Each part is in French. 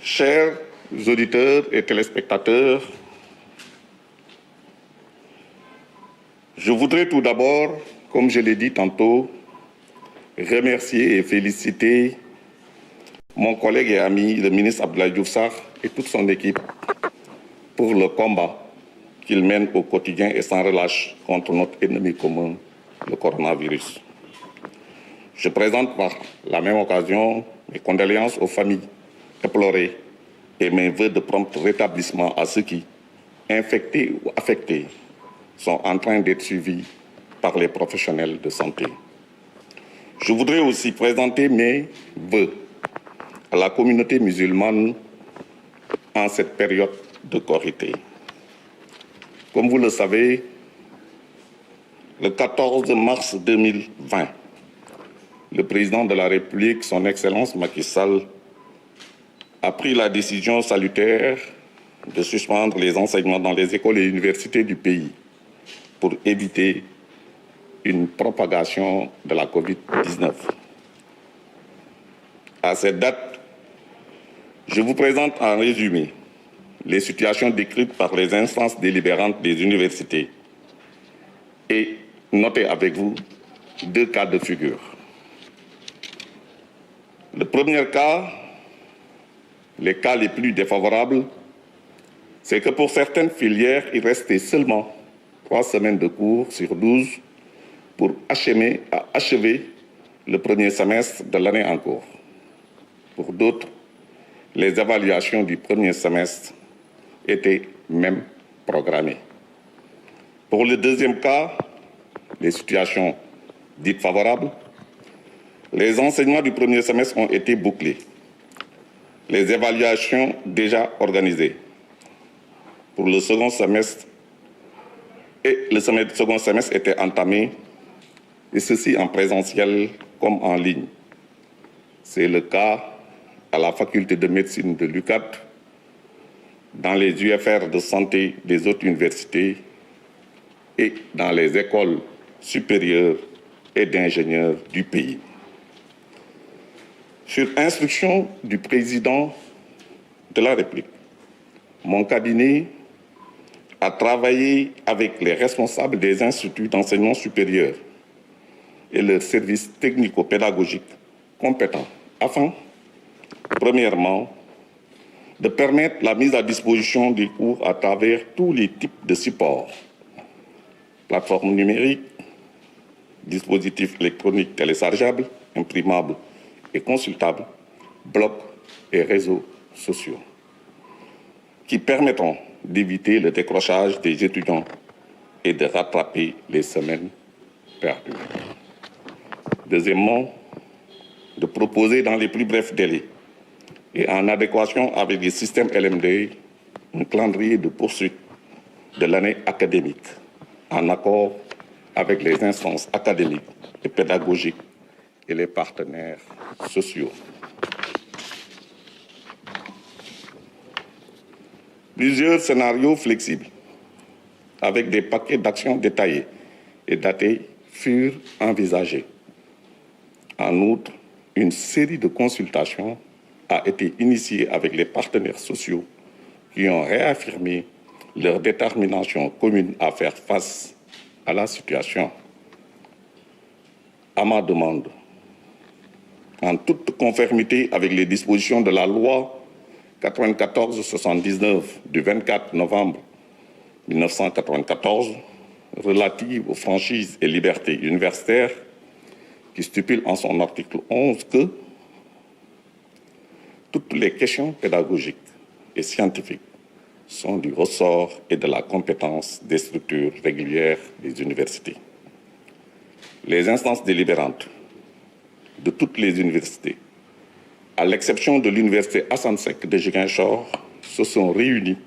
Chers auditeurs et téléspectateurs, je voudrais tout d'abord, comme je l'ai dit tantôt, remercier et féliciter mon collègue et ami, le ministre Abdoulaye Diouf Sarr et toute son équipe pour le combat qu'ils mènent au quotidien et sans relâche contre notre ennemi commun, le coronavirus. Je présente par la même occasion mes condoléances aux familles éplorées et mes vœux de prompt rétablissement à ceux qui, infectés ou affectés, sont en train d'être suivis par les professionnels de santé. Je voudrais aussi présenter mes vœux à la communauté musulmane en cette période de Korité. Comme vous le savez, le 14 mars 2020, le président de la République, son Excellence Macky Sall, a pris la décision salutaire de suspendre les enseignements dans les écoles et universités du pays pour éviter une propagation de la COVID-19. À cette date, je vous présente en résumé les situations décrites par les instances délibérantes des universités et notez avec vous 2 cas de figure. Le premier cas, les cas les plus défavorables, c'est que pour certaines filières, il restait seulement 3 semaines de cours sur 12 pour achever le premier semestre de l'année en cours. Pour d'autres, les évaluations du premier semestre étaient même programmées. Pour le deuxième cas, les situations dites favorables, les enseignements du premier semestre ont été bouclés. Les évaluations déjà organisées pour le second semestre et le second semestre étaient entamés, et ceci en présentiel comme en ligne. C'est le cas à la faculté de médecine de l'UCAD, dans les UFR de santé des autres universités et dans les écoles supérieures et d'ingénieurs du pays. Sur instruction du président de la République, mon cabinet a travaillé avec les responsables des instituts d'enseignement supérieur et leurs services technico-pédagogiques compétents afin, premièrement, de permettre la mise à disposition des cours à travers tous les types de supports, plateformes numériques, dispositifs électroniques téléchargeables, imprimables et consultables, blogs et réseaux sociaux, qui permettront d'éviter le décrochage des étudiants et de rattraper les semaines perdues. Deuxièmement, de proposer dans les plus brefs délais et en adéquation avec les systèmes LMD un calendrier de poursuite de l'année académique en accord avec les instances académiques et pédagogiques et les partenaires sociaux. Plusieurs scénarios flexibles avec des paquets d'actions détaillés et datés furent envisagés. En outre, une série de consultations a été initiée avec les partenaires sociaux qui ont réaffirmé leur détermination commune à faire face à la situation. À ma demande, en toute conformité avec les dispositions de la loi 94-79 du 24 novembre 1994 relative aux franchises et libertés universitaires, qui stipule en son article 11 que toutes les questions pédagogiques et scientifiques sont du ressort et de la compétence des structures régulières des universités. Les instances délibérantes de toutes les universités, à l'exception de l'université Assane Seck de Ziguinchor, se sont réunies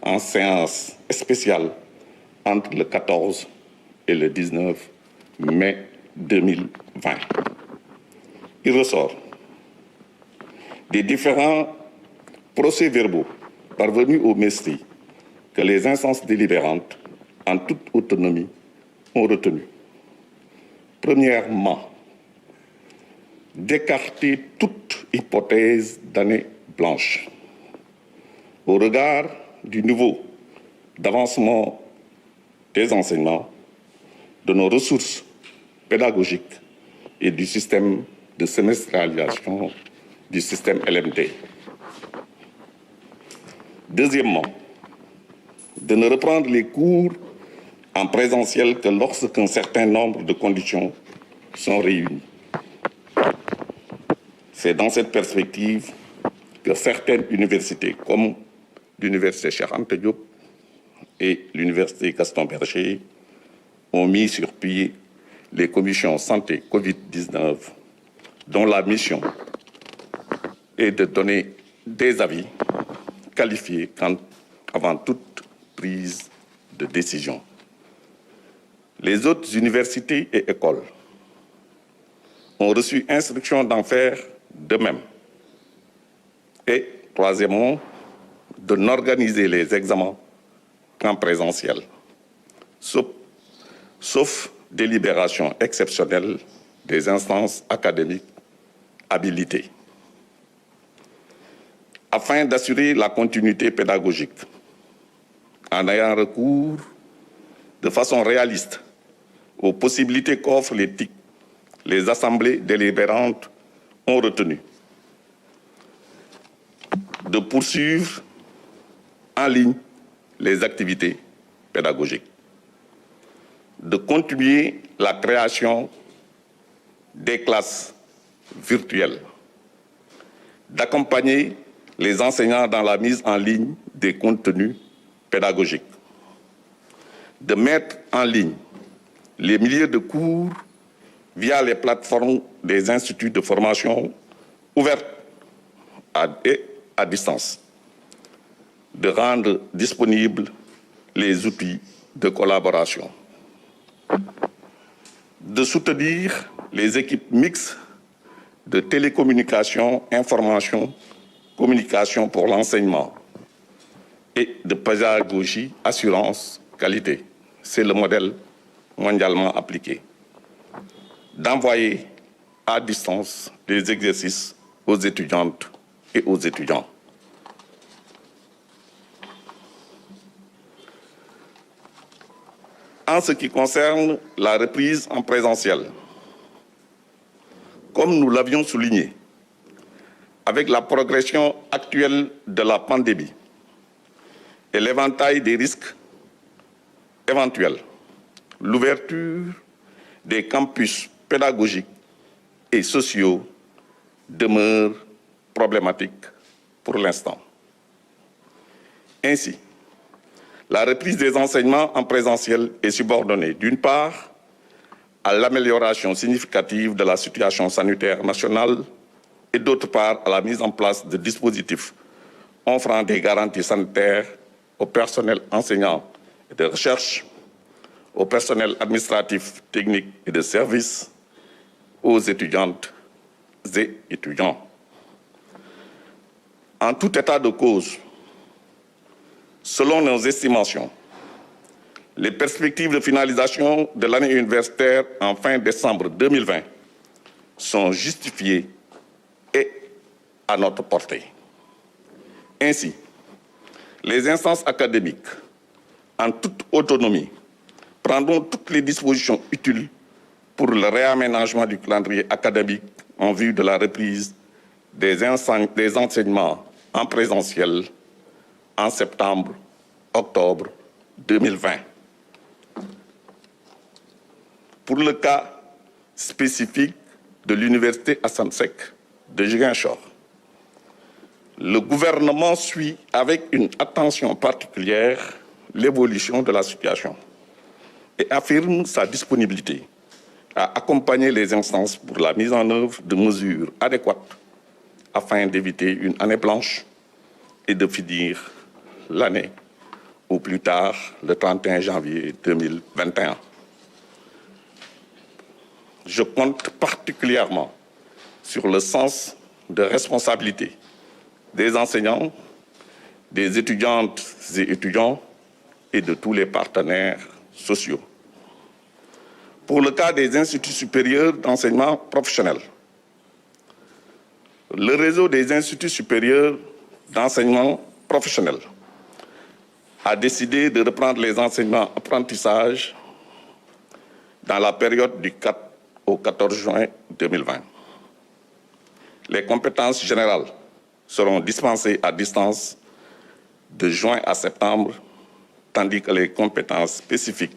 en séance spéciale entre le 14 et le 19 mai 2020. Il ressort des différents procès-verbaux parvenus au MESTI que les instances délibérantes, en toute autonomie, ont retenu. Premièrement, d'écarter toute hypothèse d'année blanche. au regard du niveau d'avancement des enseignements, de nos ressources pédagogiques et du système de semestrialisation du système LMD. Deuxièmement, de ne reprendre les cours en présentiel que lorsqu'un certain nombre de conditions sont réunies. C'est dans cette perspective que certaines universités, comme l'Université Cheikh Anta Diop et l'Université Gaston Berger, ont mis sur pied les commissions santé Covid-19, dont la mission est de donner des avis qualifiés avant toute prise de décision. Les autres universités et écoles ont reçu instruction d'en faire de même. Et, troisièmement, de n'organiser les examens qu'en présentiel, sauf délibération exceptionnelle des instances académiques habilitées. Afin d'assurer la continuité pédagogique, en ayant recours de façon réaliste aux possibilités qu'offrent les TIC, les assemblées délibérantes ont retenu de poursuivre en ligne les activités pédagogiques, de continuer la création des classes virtuelles, d'accompagner les enseignants dans la mise en ligne des contenus pédagogiques, de mettre en ligne les milliers de cours via les plateformes des instituts de formation ouvertes et à distance, de rendre disponibles les outils de collaboration, de soutenir les équipes mixtes de télécommunication, information, communication pour l'enseignement et de pédagogie, assurance, qualité. C'est le modèle mondialement appliqué. D'envoyer à distance des exercices aux étudiantes et aux étudiants. En ce qui concerne la reprise en présentiel, comme nous l'avions souligné, avec la progression actuelle de la pandémie et l'éventail des risques éventuels, l'ouverture des campus pédagogiques et sociaux demeure problématique pour l'instant. Ainsi, la reprise des enseignements en présentiel est subordonnée, d'une part, à l'amélioration significative de la situation sanitaire nationale et d'autre part, à la mise en place de dispositifs offrant des garanties sanitaires au personnel enseignant et de recherche, au personnel administratif, technique et de service, aux étudiantes et étudiants. En tout état de cause, selon nos estimations, les perspectives de finalisation de l'année universitaire en fin décembre 2020 sont justifiées et à notre portée. Ainsi, les instances académiques, en toute autonomie, prendront toutes les dispositions utiles pour le réaménagement du calendrier académique en vue de la reprise des enseignements en présentiel en septembre-octobre 2020. Pour le cas spécifique de l'Université Assane Seck de Ziguinchor, le gouvernement suit avec une attention particulière l'évolution de la situation et affirme sa disponibilité à accompagner les instances pour la mise en œuvre de mesures adéquates afin d'éviter une année blanche et de finir l'année au plus tard le 31 janvier 2021. Je compte particulièrement sur le sens de responsabilité des enseignants, des étudiantes et étudiants et de tous les partenaires sociaux. Pour le cas des instituts supérieurs d'enseignement professionnel, le réseau des instituts supérieurs d'enseignement professionnelle a décidé de reprendre les enseignements apprentissages dans la période du 4 au 14 juin 2020. Les compétences générales seront dispensées à distance de juin à septembre, tandis que les compétences spécifiques,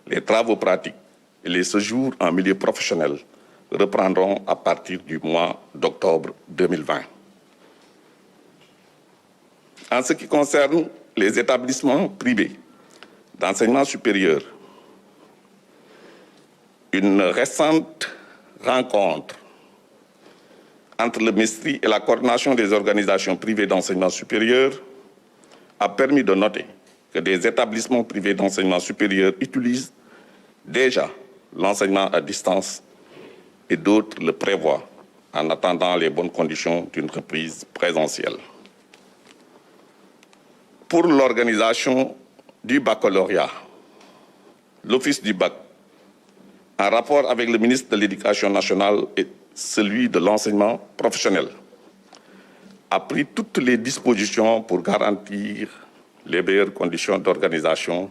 les travaux pratiques et les séjours en milieu professionnel reprendront à partir du mois d'octobre 2020. En ce qui concerne les établissements privés d'enseignement supérieur, une récente rencontre entre le MISTRI et la coordination des organisations privées d'enseignement supérieur a permis de noter que des établissements privés d'enseignement supérieur utilisent déjà l'enseignement à distance et d'autres le prévoient en attendant les bonnes conditions d'une reprise présentielle. Pour l'organisation du baccalauréat, l'Office du bac, en rapport avec le ministre de l'Éducation nationale et celui de l'enseignement professionnel, a pris toutes les dispositions pour garantir les meilleures conditions d'organisation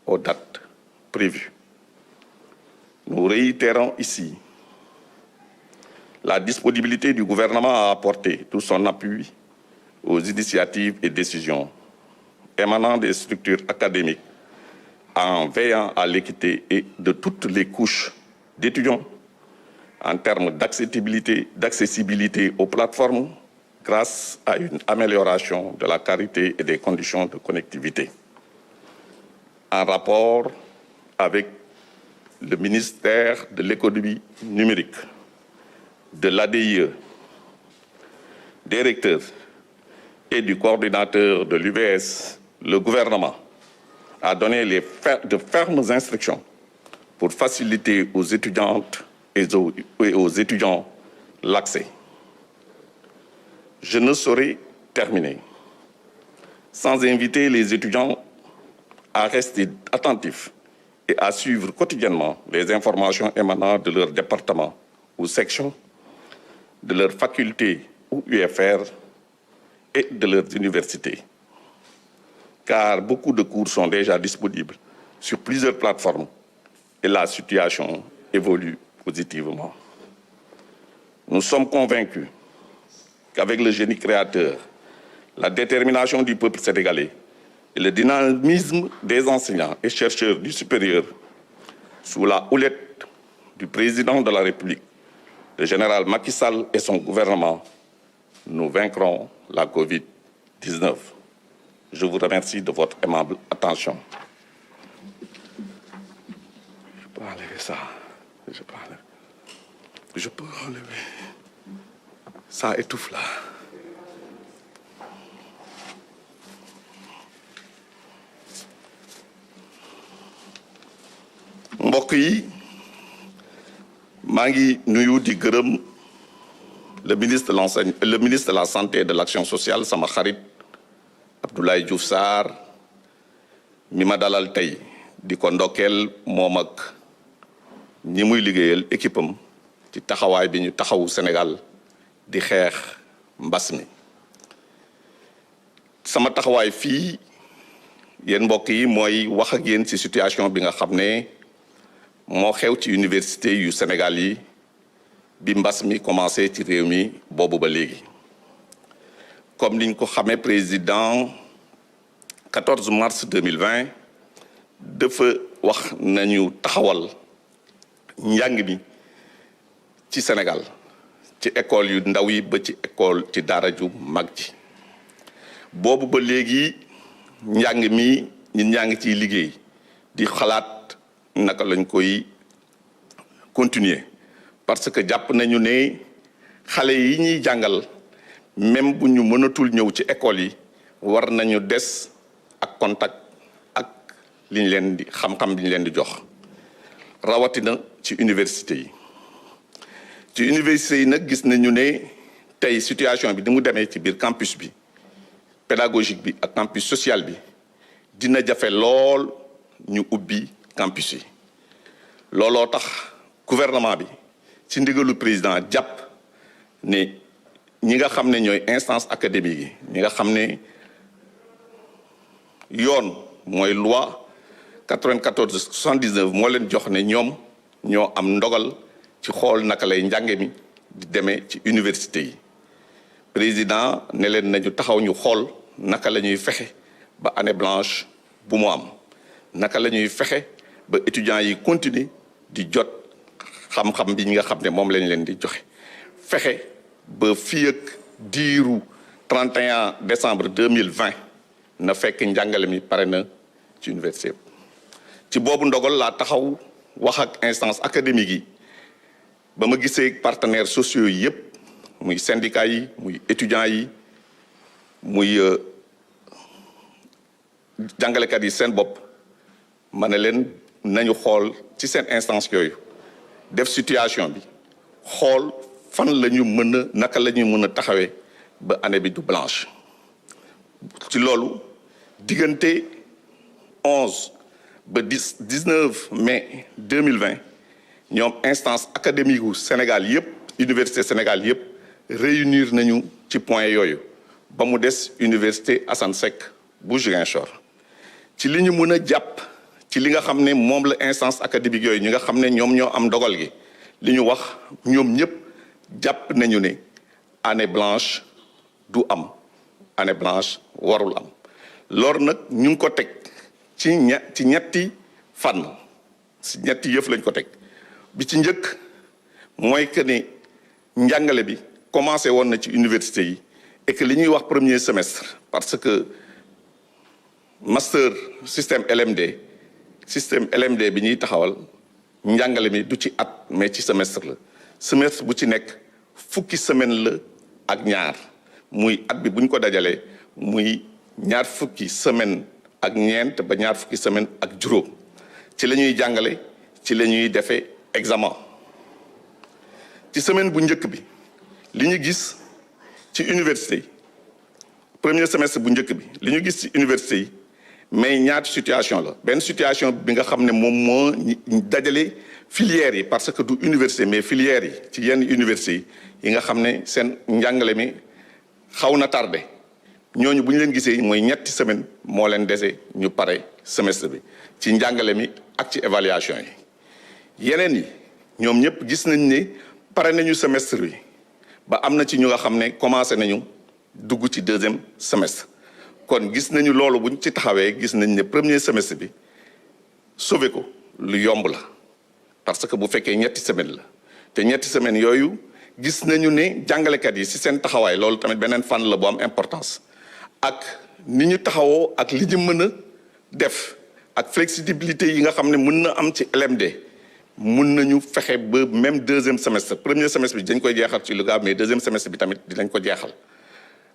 aux dates prévues. Nous réitérons ici la disponibilité du gouvernement à apporter tout son appui aux initiatives et décisions émanant des structures académiques en veillant à l'équité et de toutes les couches d'étudiants en termes d'accessibilité aux plateformes grâce à une amélioration de la qualité et des conditions de connectivité. En rapport avec le ministère de l'économie numérique, de l'ADIE, des recteurs et du coordinateur de l'UVS, le gouvernement a donné de fermes instructions pour faciliter aux étudiantes et aux étudiants l'accès. Je ne saurais terminer sans inviter les étudiants à rester attentifs et à suivre quotidiennement les informations émanant de leur département ou section, de leur faculté ou UFR et de leurs universités. Car beaucoup de cours sont déjà disponibles sur plusieurs plateformes et la situation évolue positivement. Nous sommes convaincus qu'avec le génie créateur, la détermination du peuple sénégalais et le dynamisme des enseignants et chercheurs du supérieur, sous la houlette du président de la République, le général Macky Sall et son gouvernement, nous vaincrons la Covid-19. Je vous remercie de votre aimable attention. Je peux enlever ça. Je peux enlever. Ça étouffe là. mbokk yi maa ngi nuyu di gërëm le ministre de la santé et de l'action sociale sama xarit Abdoulaye Diouf Sarr mi ma dalal tey di ko ndokkeel moom ak ñi muy liggéeyal équipe am ci taxawaay bi ñu taxawu Sénégal di xeex mbas mi. sama taxawaay fii yéen mbokk yi mooy wax ak yéen ci situation bi nga xam ne moo xew ci université yu Sénégal yi bi mbas mi commencé ci réew mi boobu ba léegi. comme niñ ko xamee président 14 mars 2020 dafa wax nañu taxawal njàng mi ci Sénégal ci école yu ndaw yi ba ci école ci daara ju mag ji. boobu ba léegi njàng mi ñun ñaa ngi ciy liggéey di xalaat naka lañ koy continuer parce que jàpp nañu ne xale yi ñuy jàngal même bu ñu mënatul ñëw ci école yi war nañu des ak contact ak liñ leen di xam-xam bi ñu leen di jox rawatina ci université yi. ci université yi nag gis nañu ne tey situation bi ni mu demee ci biir campus bi pédagogique bi ak campus social bi dina jafe lool ñu ubbi campus yi. looloo tax gouvernement bi ci ndigalu président jàpp ne ñi nga xam ne ñooy instance académique yi ñi nga xam ne yoon mooy loi 94 79 moo leen jox ne ñoom ñoo am ndogal ci xool naka lay njànge mi di demee ci université yi président ne leen nañu taxaw ñu xool naka la ñuy fexe ba année blanche bu mu am naka la ñuy fexe ba étudiants yi continuer di jot xam-xam bi ñi nga xam ne moom lañ leen di joxe fexe ba fii ak diiru 31 décembre 2020 na fekk njàngale mi pare na ci université ci boobu ndogal laa taxaw wax ak instance académique yi ba ma gisee partenaires sociaux yi yëpp muy syndicats yi muy étudiants yi muy jàngalekat yi seen bopp ma ne leen nañu xool ci seen instance yooyu def situation bi xool fan la ñu mën a naka la ñu mën a taxawee ba année bi du blanche ci loolu diggante 11 ba 19 mai 2020 ñoom instance académique wu Sénégal yëpp université Sénégal yëpp réunir nañu ci point yooyu ba mu des université Assane Seck bu Ziguinchor ci li ñu mën a jàpp ci li nga xam ne moom la instance académique yooyu ñi nga xam ne ñoom ñoo am dogal gi li ñu wax ñoom ñëpp jàpp nañu ne année blanche du am année blanche warul am loolu nag ñu ngi ko teg ci ñetti fànn si ñetti yëf lañ ko teg bi ci njëkk mooy que ne njàngale bi commencé woon na ci université yi et que li ñuy wax premier semestre parce que master système LMD bi ñuy taxawal njàngale mi du ci at mais ci semestre la semestre bu ci nekk fukki semaine la ak ñaar muy at bi bu ñu ko dajalee muy ñaar fukki semaine ak ñeent ba ñaar fukki semaine ak juróom ci la ñuy jàngale ci la ñuy defee examen ci semaine bu njëkk bi li ñu gis ci université yi premier semestre bu njëkk bi li ñu gis ci université yi mais ñaari situation la benn situation bi nga xam ne moom moo dajale filières yi parce que du université mais filières yi ci yenn université yi nga xam ne seen njàngale mi xaw na tardé ñooñu bu ñu leen gisee mooy ñetti semaine moo leen dese ñu pare semestre bi ci njàngale mi ak ci évaluation yi yeneen yi ñoom ñëpp gis nañ ne pare nañu semestre bi ba am na ci ñu nga xam ne commencé nañu dugg ci deuxième semestre kon gis nañu loolu buñ ci taxawee gis nañ ne premier semestre bi sauvé ko lu yomb la parce que bu fekkee ñetti semaine la te ñetti semaine yooyu gis nañu ne jàngalekat yi ci seen taxawaay loolu tamit beneen fànn la bu am importance ak ni ñu taxawoo ak li ñu mën a def ak flexibilité yi nga xam ne mën na am ci LMD mun nañu fexe ba même deuxième semestre premier semestre bi dañ koy jeexal ci lu gaaw mais deuxième semestre bi tamit dinañ ko jeexal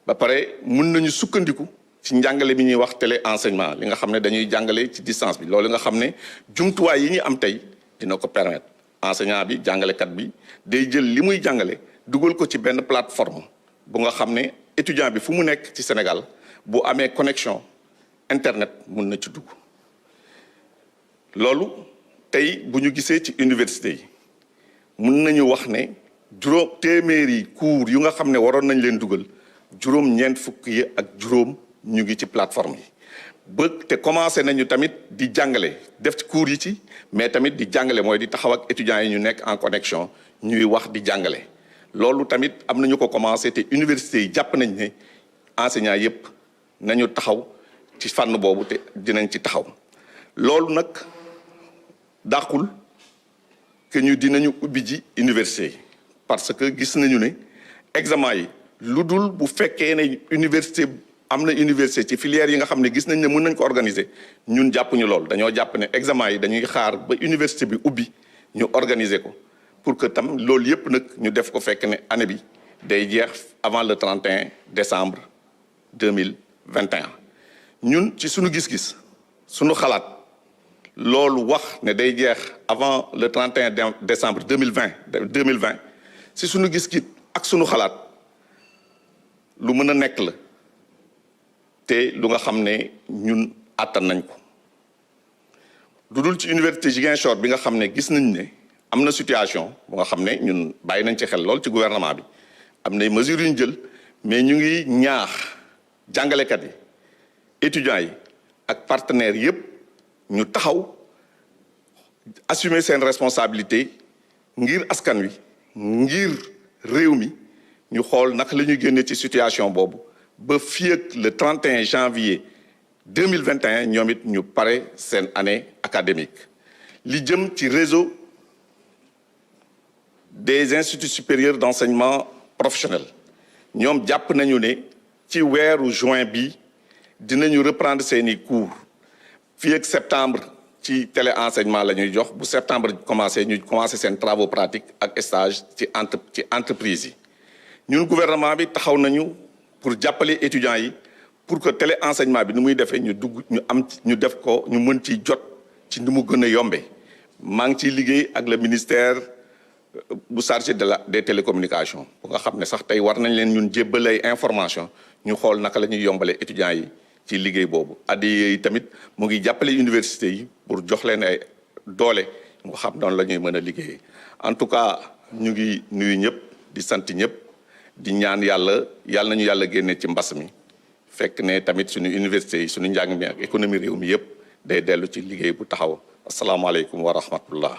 ba pare mun nañu sukkandiku ci njàngale bi ñuy wax télé enseignement li nga xam ne dañuy jàngale ci distance bi loolu nga xam ne jumtuwaay yi ñu am tey dina ko permettre enseignant bi jàngalekat bi day jël li muy jàngale dugal ko ci benn plateforme bu nga xam ne étudiant bi fu mu nekk ci Sénégal bu amee connexion internet mun na ci dugg loolu tey bu ñu gisee ci université yi mun nañu wax ne juróom téeméeri cours yu nga xam ne waroon nañ leen dugal juróom-ñeent fukk yi ak juróom ñu ngi ci plateforme yi ba te commencé nañu tamit di jàngale def ci cours yi ci mais tamit di jàngale mooy di taxaw ak étudiants yi ñu nekk en connexion ñuy wax di jàngale loolu tamit am nañu ko commencé te université yi jàpp nañ ne enseignants yépp nañu taxaw ci fànn boobu te dinañ ci taxaw loolu nag dàqul que ñu dinañu ubbi ji université yi parce que gis nañu ne examen yi lu dul bu fekkee ne université am na université ci filière yi nga xam ne gis nañ ne mën nañ ko organiser ñun jàppuñu lool dañoo jàpp ne examen yi dañuy xaar ba université bi ubbi ñu organiser ko pour que tam loolu yépp nag ñu def ko fekk ne année bi day jeex avant le 31 décembre 2021 ñun ci suñu gis-gis suñu xalaat loolu wax ne day jeex avant le 31 décembre 2020 si suñu gis-gis ak suñu xalaat lu mën a nekk la te lu nga xam ne ñun àttan nañ ko lu dul ci université Ziguinchor bi nga xam ne gis nañ ne am na situation bu nga xam ne ñun bàyyi nañ ci xel lool ci gouvernement bi am na mesures yu ñu jël mais ñu ngi ñaax jàngalekat yi étudiants yi ak partenaires yépp ñu taxaw assumer seen responsabilité ngir askan wi ngir réew mi ñu xool naka la ñuy génne ci situation boobu ba fii ak le 31 janvier 2021 ñoom it ñu pare seen année académique li jëm ci réseau des instituts supérieurs d'enseignement professionnel ñoom jàpp nañu ne ci weeru juin bi dinañu reprendre seeni cours fii ak septembre ci téléenseignement la ñuy jox bu septembre commencé ñu commencé seen travaux pratiques ak stage ci entreprise yi ñun gouvernement bi taxaw nañu pour jàppale étudiants yi pour que téléenseignement bi ni muy defee ñu dugg ñu def ko ñu mën ci jot ci ni mu gën a yombee maa ngi ciy liggéey ak le ministère bu chargé des télécommunications bu nga xam ne sax tey war nañ leen ñun jébbalay information ñu xool naka la ñuy yombalee étudiants yi ci liggéey boobu ADIE yi tamit mu ngi jàppale université yi pour jox leen ay doole nga xam noonu la ñuy mën a liggéey en tout cas ñu ngi nuyu ñëpp di sant ñëpp di ñaan yàlla nañu yàlla génne ci mbas mi fekk ne tamit suñu université yi suñu njàng mi ak économie réew mi yëpp day dellu ci liggéey bu taxaw asalaamaaleykum wa rahmatullah